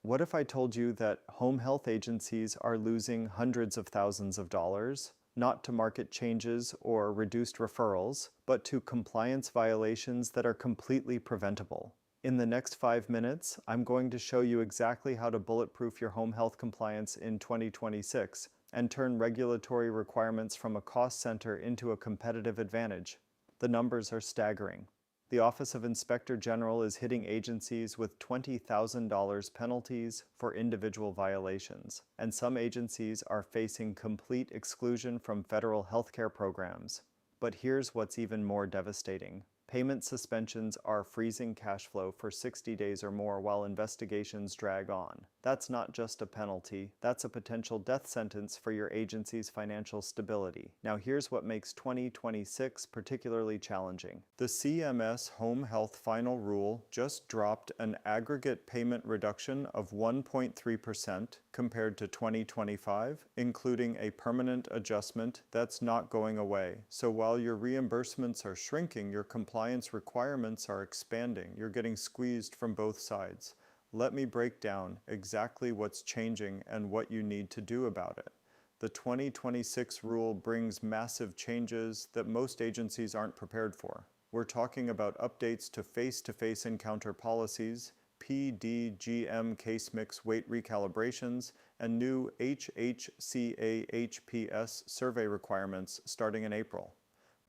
What if I told you that home health agencies are losing hundreds of thousands of dollars, not to market changes or reduced referrals, but to compliance violations that are completely preventable? In the next 5 minutes, I'm going to show you exactly how to bulletproof your home health compliance in 2026 and turn regulatory requirements from a cost center into a competitive advantage. The numbers are staggering. The Office of Inspector General is hitting agencies with $20,000 penalties for individual violations, and some agencies are facing complete exclusion from federal healthcare programs. But here's what's even more devastating. Payment suspensions are freezing cash flow for 60 days or more while investigations drag on. That's not just a penalty, that's a potential death sentence for your agency's financial stability. Now here's what makes 2026 particularly challenging. The CMS Home Health Final Rule just dropped an aggregate payment reduction of 1.3% compared to 2025, including a permanent adjustment that's not going away. So while your reimbursements are shrinking, your compliance requirements are expanding. You're getting squeezed from both sides. Let me break down exactly what's changing and what you need to do about it. The 2026 rule brings massive changes that most agencies aren't prepared for. We're talking about updates to face-to-face encounter policies, PDGM case mix weight recalibrations, and new HHCA-HPS survey requirements starting in April.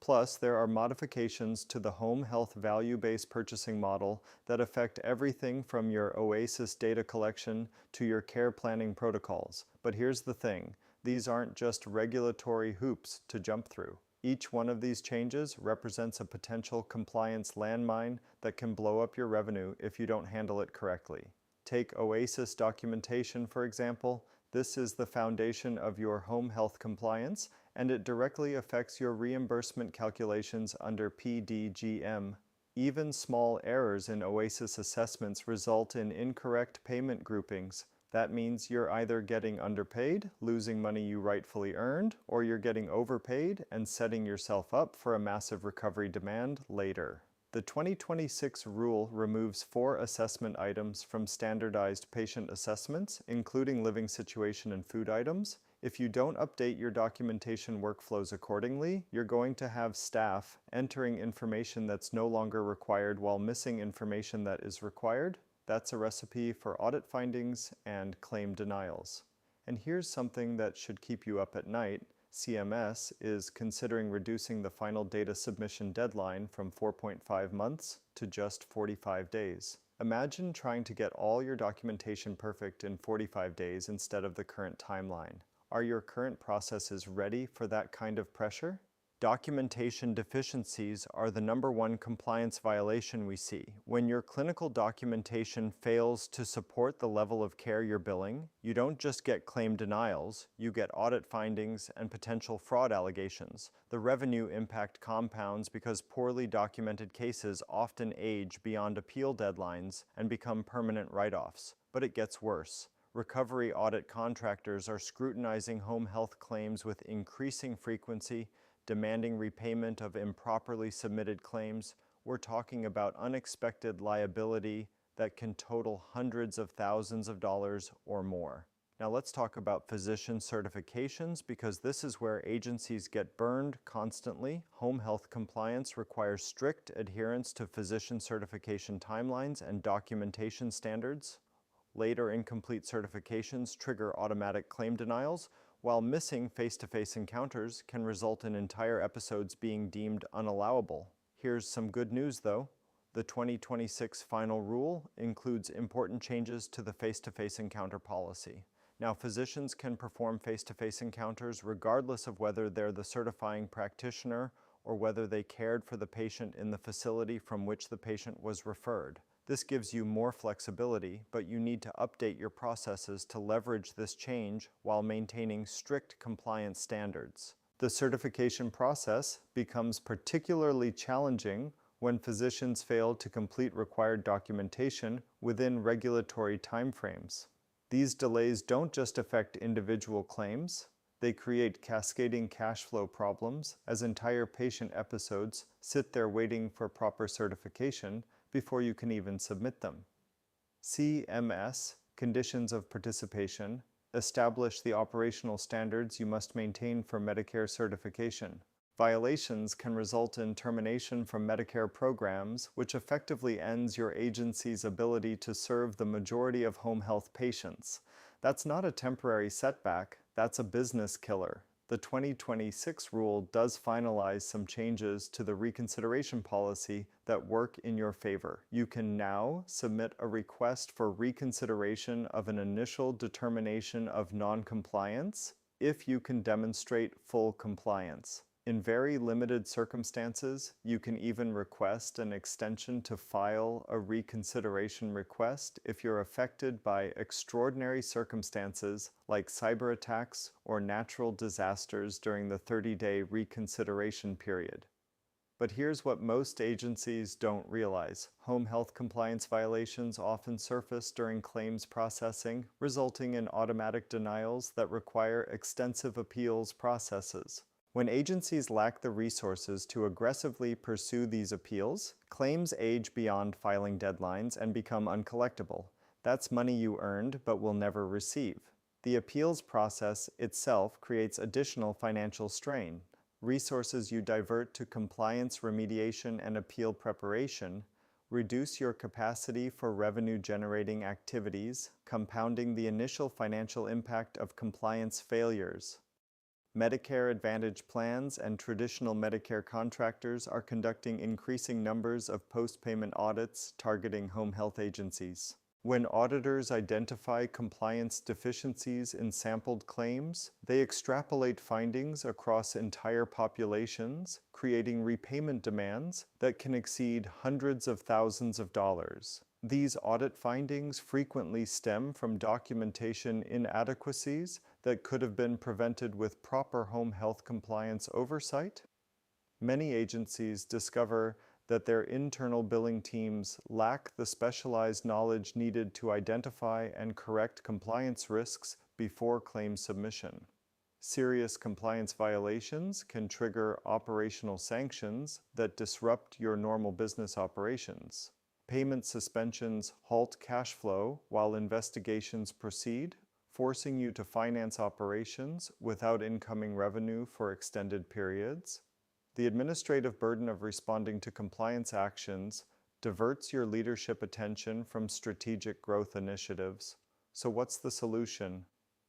Plus, there are modifications to the home health value-based purchasing model that affect everything from your OASIS data collection to your care planning protocols. But here's the thing, these aren't just regulatory hoops to jump through. Each one of these changes represents a potential compliance landmine that can blow up your revenue if you don't handle it correctly. Take OASIS documentation, for example. This is the foundation of your home health compliance, and it directly affects your reimbursement calculations under PDGM. Even small errors in OASIS assessments result in incorrect payment groupings. That means you're either getting underpaid, losing money you rightfully earned, or you're getting overpaid and setting yourself up for a massive recovery demand later. The 2026 rule removes 4 assessment items from standardized patient assessments, including living situation and food items. If you don't update your documentation workflows accordingly, you're going to have staff entering information that's no longer required while missing information that is required. That's a recipe for audit findings and claim denials. And here's something that should keep you up at night. CMS is considering reducing the final data submission deadline from 4.5 months to just 45 days. Imagine trying to get all your documentation perfect in 45 days instead of the current timeline. Are your current processes ready for that kind of pressure? Documentation deficiencies are the #1 compliance violation we see. When your clinical documentation fails to support the level of care you're billing, you don't just get claim denials, you get audit findings and potential fraud allegations. The revenue impact compounds because poorly documented cases often age beyond appeal deadlines and become permanent write-offs. But it gets worse. Recovery audit contractors are scrutinizing home health claims with increasing frequency, demanding repayment of improperly submitted claims. We're talking about unexpected liability that can total hundreds of thousands of dollars or more. Now let's talk about physician certifications, because this is where agencies get burned constantly. Home health compliance requires strict adherence to physician certification timelines and documentation standards. Late or incomplete certifications trigger automatic claim denials, while missing face-to-face encounters can result in entire episodes being deemed unallowable. Here's some good news though. The 2026 final rule includes important changes to the face-to-face encounter policy. Now, physicians can perform face-to-face encounters regardless of whether they're the certifying practitioner or whether they cared for the patient in the facility from which the patient was referred. This gives you more flexibility, but you need to update your processes to leverage this change while maintaining strict compliance standards. The certification process becomes particularly challenging when physicians fail to complete required documentation within regulatory timeframes. These delays don't just affect individual claims, they create cascading cash flow problems as entire patient episodes sit there waiting for proper certification before you can even submit them. CMS conditions of participation, establish the operational standards you must maintain for Medicare certification. Violations can result in termination from Medicare programs, which effectively ends your agency's ability to serve the majority of home health patients. That's not a temporary setback, that's a business killer. The 2026 rule does finalize some changes to the reconsideration policy that work in your favor. You can now submit a request for reconsideration of an initial determination of noncompliance if you can demonstrate full compliance. In very limited circumstances, you can even request an extension to file a reconsideration request if you're affected by extraordinary circumstances like cyber attacks or natural disasters during the 30-day reconsideration period. But here's what most agencies don't realize. Home health compliance violations often surface during claims processing, resulting in automatic denials that require extensive appeals processes. When agencies lack the resources to aggressively pursue these appeals, claims age beyond filing deadlines and become uncollectible. That's money you earned but will never receive. The appeals process itself creates additional financial strain. Resources you divert to compliance remediation and appeal preparation reduce your capacity for revenue-generating activities, compounding the initial financial impact of compliance failures. Medicare Advantage plans and traditional Medicare contractors are conducting increasing numbers of post-payment audits targeting home health agencies. When auditors identify compliance deficiencies in sampled claims, they extrapolate findings across entire populations, creating repayment demands that can exceed hundreds of thousands of dollars. These audit findings frequently stem from documentation inadequacies that could have been prevented with proper home health compliance oversight. Many agencies discover that their internal billing teams lack the specialized knowledge needed to identify and correct compliance risks before claim submission. Serious compliance violations can trigger operational sanctions that disrupt your normal business operations. Payment suspensions halt cash flow while investigations proceed, forcing you to finance operations without incoming revenue for extended periods. The administrative burden of responding to compliance actions diverts your leadership attention from strategic growth initiatives. So what's the solution?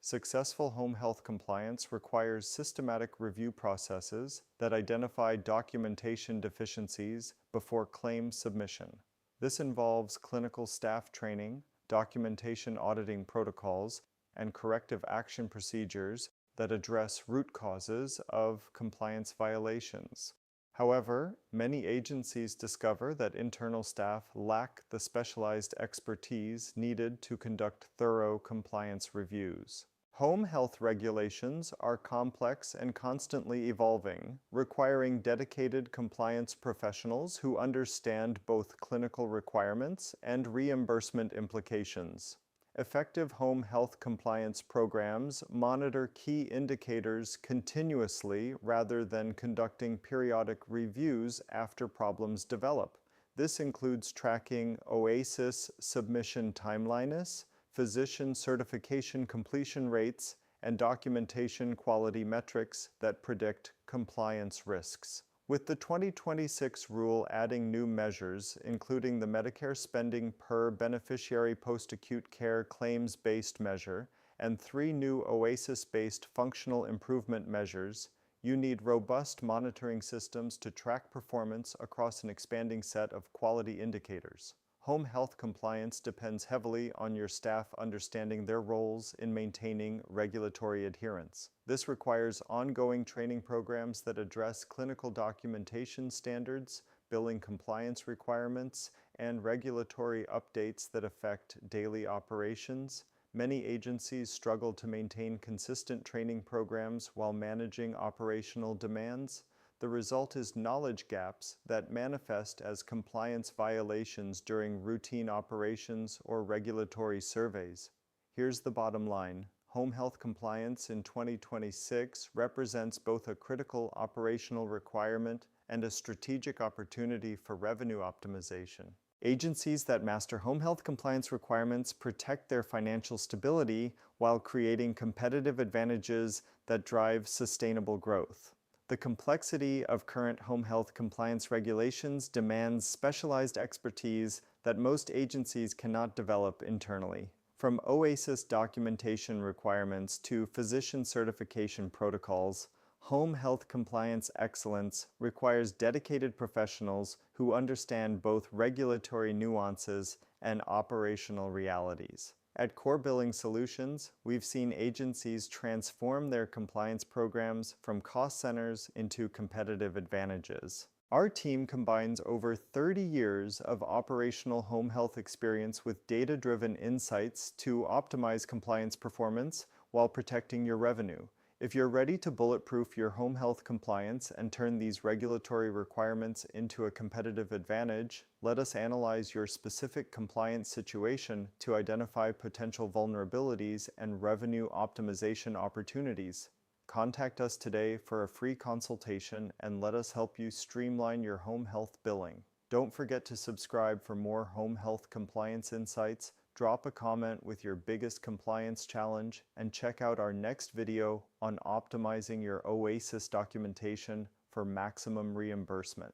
Successful home health compliance requires systematic review processes that identify documentation deficiencies before claim submission. This involves clinical staff training, documentation auditing protocols, and corrective action procedures that address root causes of compliance violations. However, many agencies discover that internal staff lack the specialized expertise needed to conduct thorough compliance reviews. Home health regulations are complex and constantly evolving, requiring dedicated compliance professionals who understand both clinical requirements and reimbursement implications. Effective home health compliance programs monitor key indicators continuously rather than conducting periodic reviews after problems develop. This includes tracking OASIS submission timeliness, physician certification completion rates, and documentation quality metrics that predict compliance risks. With the 2026 rule adding new measures, including the Medicare spending per beneficiary post-acute care claims-based measure and 3 new OASIS-based functional improvement measures, you need robust monitoring systems to track performance across an expanding set of quality indicators. Home health compliance depends heavily on your staff understanding their roles in maintaining regulatory adherence. This requires ongoing training programs that address clinical documentation standards, billing compliance requirements, and regulatory updates that affect daily operations. Many agencies struggle to maintain consistent training programs while managing operational demands. The result is knowledge gaps that manifest as compliance violations during routine operations or regulatory surveys. Here's the bottom line. Home health compliance in 2026 represents both a critical operational requirement and a strategic opportunity for revenue optimization. Agencies that master home health compliance requirements protect their financial stability while creating competitive advantages that drive sustainable growth. The complexity of current home health compliance regulations demands specialized expertise that most agencies cannot develop internally. From OASIS documentation requirements to physician certification protocols, home health compliance excellence requires dedicated professionals who understand both regulatory nuances and operational realities. At Core Billing Solutions, we've seen agencies transform their compliance programs from cost centers into competitive advantages. Our team combines over 30 years of operational home health experience with data-driven insights to optimize compliance performance while protecting your revenue. If you're ready to bulletproof your home health compliance and turn these regulatory requirements into a competitive advantage, let us analyze your specific compliance situation to identify potential vulnerabilities and revenue optimization opportunities. Contact us today for a free consultation and let us help you streamline your home health billing. Don't forget to subscribe for more home health compliance insights. Drop a comment with your biggest compliance challenge and check out our next video on optimizing your OASIS documentation for maximum reimbursement.